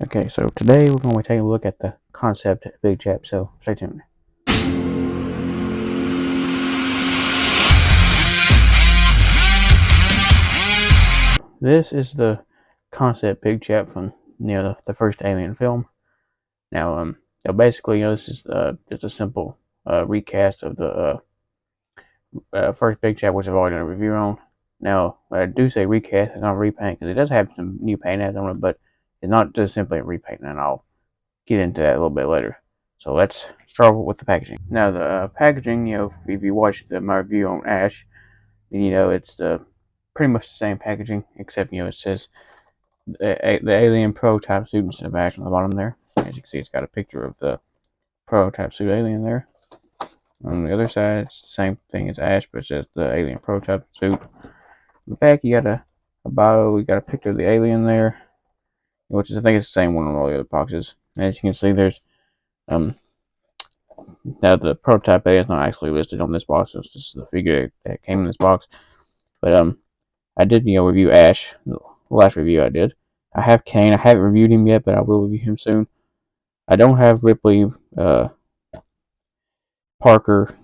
Okay, so today we're going to be taking a look at the concept Big Chap, so stay tuned. This is the concept Big Chap from the first Alien film. Now, basically, this is just a simple recast of the first Big Chap, which I've already done a review on. Now, when I do say recast, it's not repaint because it does have some new paint ads on it, but it's not just simply a repaint, and I'll get into that a little bit later. So let's start with the packaging. Now, the packaging, if you watched my review on Ash, it's pretty much the same packaging, except it says the alien prototype suit instead of Ash on the bottom there. As you can see, it's got a picture of the prototype suit alien there. On the other side, it's the same thing as Ash, but it's just the alien prototype suit. In the back, you got a bio. We got a picture of the alien there, which is I think it's the same one on all the other boxes. As you can see, there's now the prototype A is not actually listed on this box. It's just the figure that came in this box. But I did review Ash, the last review I did. I have Kane. I haven't reviewed him yet, but I will review him soon. I don't have Ripley, Parker,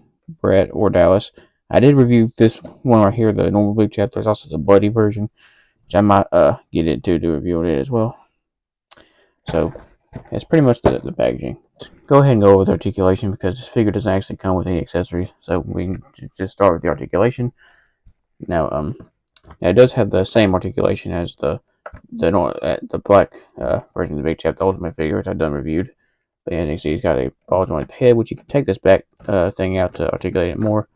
Brett, or Dallas. I did review this one right here, the normal Big Chap. There's also the bloody version, which I might get into to review it as well. So that's pretty much the packaging. Go ahead and go over the articulation because this figure doesn't actually come with any accessories. So we can just start with the articulation. Now, it does have the same articulation as the black version of the Big Chap, the Ultimate figure, which I've done reviewed. But as you can see, he's got a ball joint head, which you can take this back thing out to articulate it more.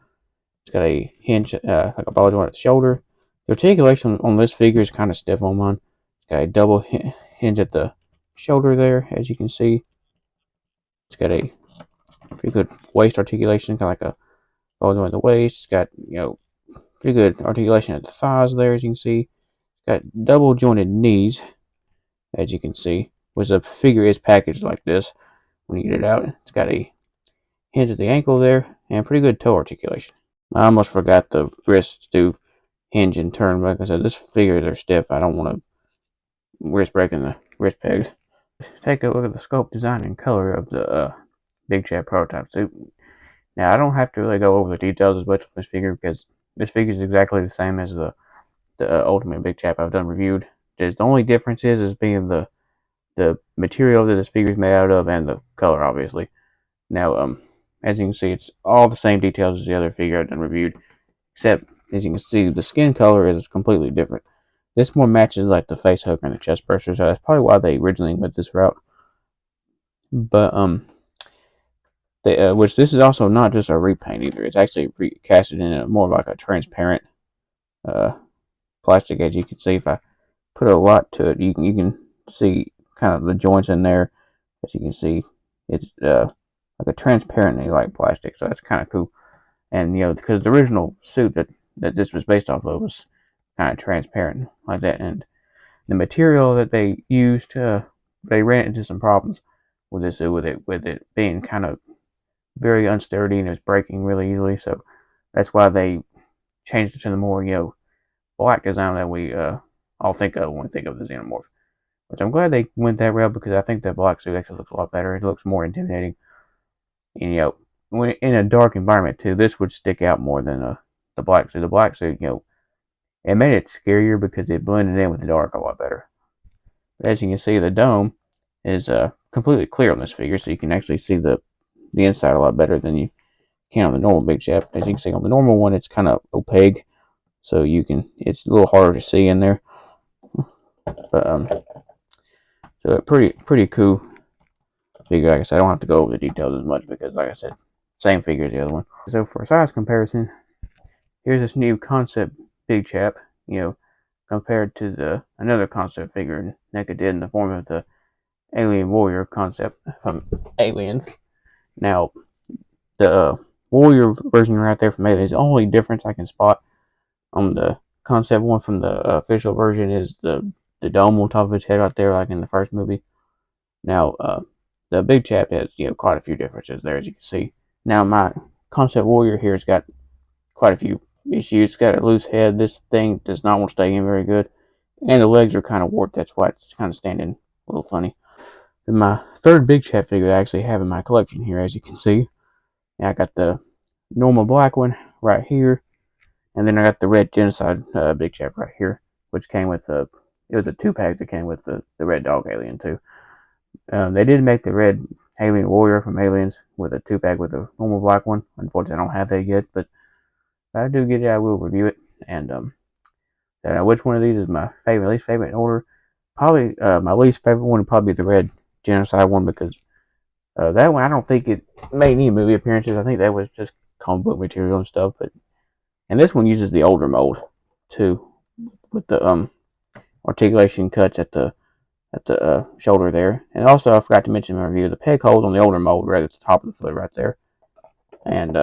It's got a hinge, like a ball joint at the shoulder. The articulation on this figure is kind of stiff on mine. It's got a double hinge at the shoulder there, as you can see. It's got a pretty good waist articulation, kind of like a ball joint at the waist. It's got, pretty good articulation at the thighs there, as you can see. Got double jointed knees, as you can see, which the figure is packaged like this when you get it out. It's got a hinge at the ankle there, and pretty good toe articulation. I almost forgot the wrists do hinge and turn, but like I said, this figures are stiff. I don't want to risk breaking the wrist pegs. Take a look at the scope, design, and color of the Big Chap prototype suit. Now, I don't have to really go over the details as much of this figure because this figure is exactly the same as the Ultimate Big Chap I've done reviewed. The only difference is being the material that this figure is made out of and the color, obviously. Now, as you can see, it's all the same details as the other figure I've done reviewed, except as you can see, the skin color is completely different. This more matches like the face hugger and the chest burster, so that's probably why they originally went this route. But which this is also not just a repaint either. It's actually recasted in a more like a transparent plastic, as you can see. If I put a lot to it, you can see kind of the joints in there. As you can see, it's like a transparently like plastic, so that's kind of cool. And because the original suit that this was based off of was kind of transparent like that, and the material that they used, they ran into some problems with this suit, with it being kind of very unsturdy and it was breaking really easily. So that's why they changed it to the more black design that we all think of when we think of the Xenomorph. Which I'm glad they went that route because I think that black suit actually looks a lot better. It looks more intimidating. And when in a dark environment too, this would stick out more than the black suit. The black suit, it made it scarier because it blended in with the dark a lot better. But as you can see, the dome is completely clear on this figure, so you can actually see the inside a lot better than you can on the normal Big Chap. As you can see on the normal one, it's kind of opaque, so it's a little harder to see in there. But so pretty cool figure. Like I said, I don't have to go over the details as much because, like I said, same figure as the other one. So for size comparison, here's this new concept Big Chap, compared to another concept figure Neca did in the form of the Alien Warrior concept from Aliens. Now, the Warrior version right there from Aliens, the only difference I can spot on the concept one from the official version is the dome on top of his head right there, like in the first movie. Now, the Big Chap has quite a few differences there, as you can see. Now, my concept Warrior here has got quite a few issues. It's got a loose head. This thing does not want to stay in very good, and the legs are kind of warped. That's why it's kind of standing a little funny. And my third Big Chap figure I actually have in my collection here, as you can see. And I got the normal black one right here, and then I got the red genocide Big Chap right here, which came with it was a 2-pack that came with the red dog alien too. They did make the red alien warrior from Aliens with a 2-pack with a normal black one. Unfortunately, I don't have that yet, but if I do get it, I will review it. And which one of these is my least favorite in order? Probably my least favorite one would probably be the red genocide one, because that one I don't think it made any movie appearances. I think that was just comic book material and stuff. And this one uses the older mold too, with the articulation cuts at the shoulder there. And also, I forgot to mention in my review, the peg holes on the older mold right at the top of the foot right there. And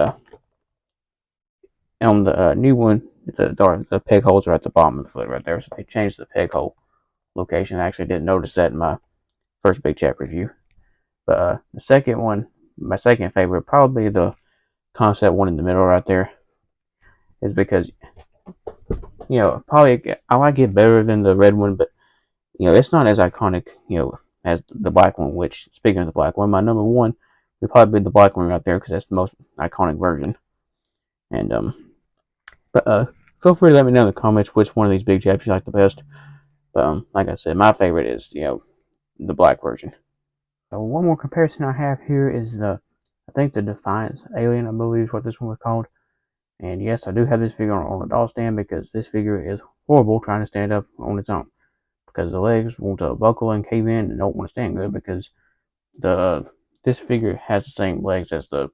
on the new one, the peg holes are at the bottom of the foot right there. So they changed the peg hole location. I actually didn't notice that in my first Big Chap review. But the second one, my second favorite, probably the concept one in the middle right there, is because, probably I like it better than the red one, but it's not as iconic, as the black one. Which, speaking of the black one, my number one would probably be the black one right there, because that's the most iconic version. And but feel free to let me know in the comments which one of these Big Chaps you like the best. But like I said, my favorite is the black version. So one more comparison I have here is I think the Defiance Alien, I believe is what this one was called. And yes, I do have this figure on a doll stand, because this figure is horrible trying to stand up on its own, because the legs won't buckle and cave in and don't want to stand good, because this figure has the same legs as the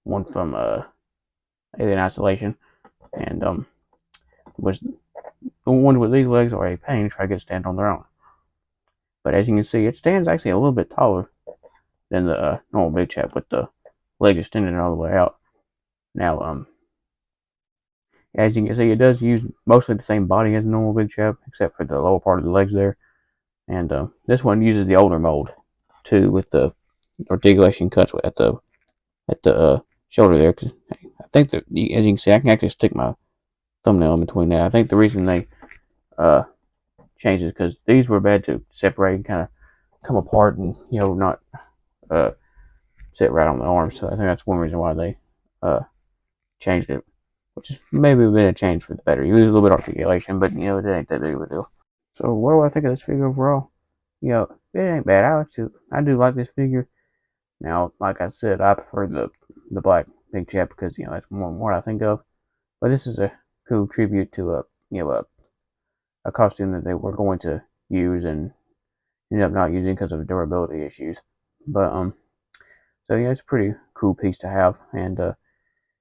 one from Alien Isolation, and which the ones with these legs are a pain to try to get to stand on their own. But as you can see, it stands actually a little bit taller than the normal Big Chap, with the leg extended all the way out. Now, as you can see, it does use mostly the same body as the normal Big Chap, except for the lower part of the legs there. And this one uses the older mold too, with the articulation cuts at the shoulder there. Cause I think that, as you can see, I can actually stick my thumbnail in between that. I think the reason they changed is because these were bad to separate and kind of come apart, and not sit right on the arm. So I think that's one reason why they changed it, which is maybe been a change for the better. You lose a little bit of articulation, but it ain't that big of a deal. So what do I think of this figure overall? It ain't bad. I do like this figure. Now, like I said, I prefer the black Big Chap, because that's more what I think of. But this is a cool tribute to a costume that they were going to use and ended up not using because of durability issues. But so it's a pretty cool piece to have. And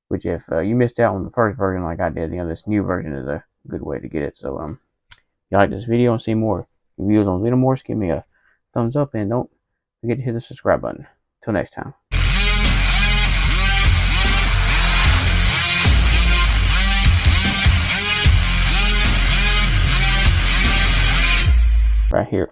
which, if you missed out on the first version like I did, this new version is a good way to get it. So if you like this video and see more reviews on Xenomorphs, give me a thumbs up, and don't forget to hit the subscribe button. Till next time. Right here.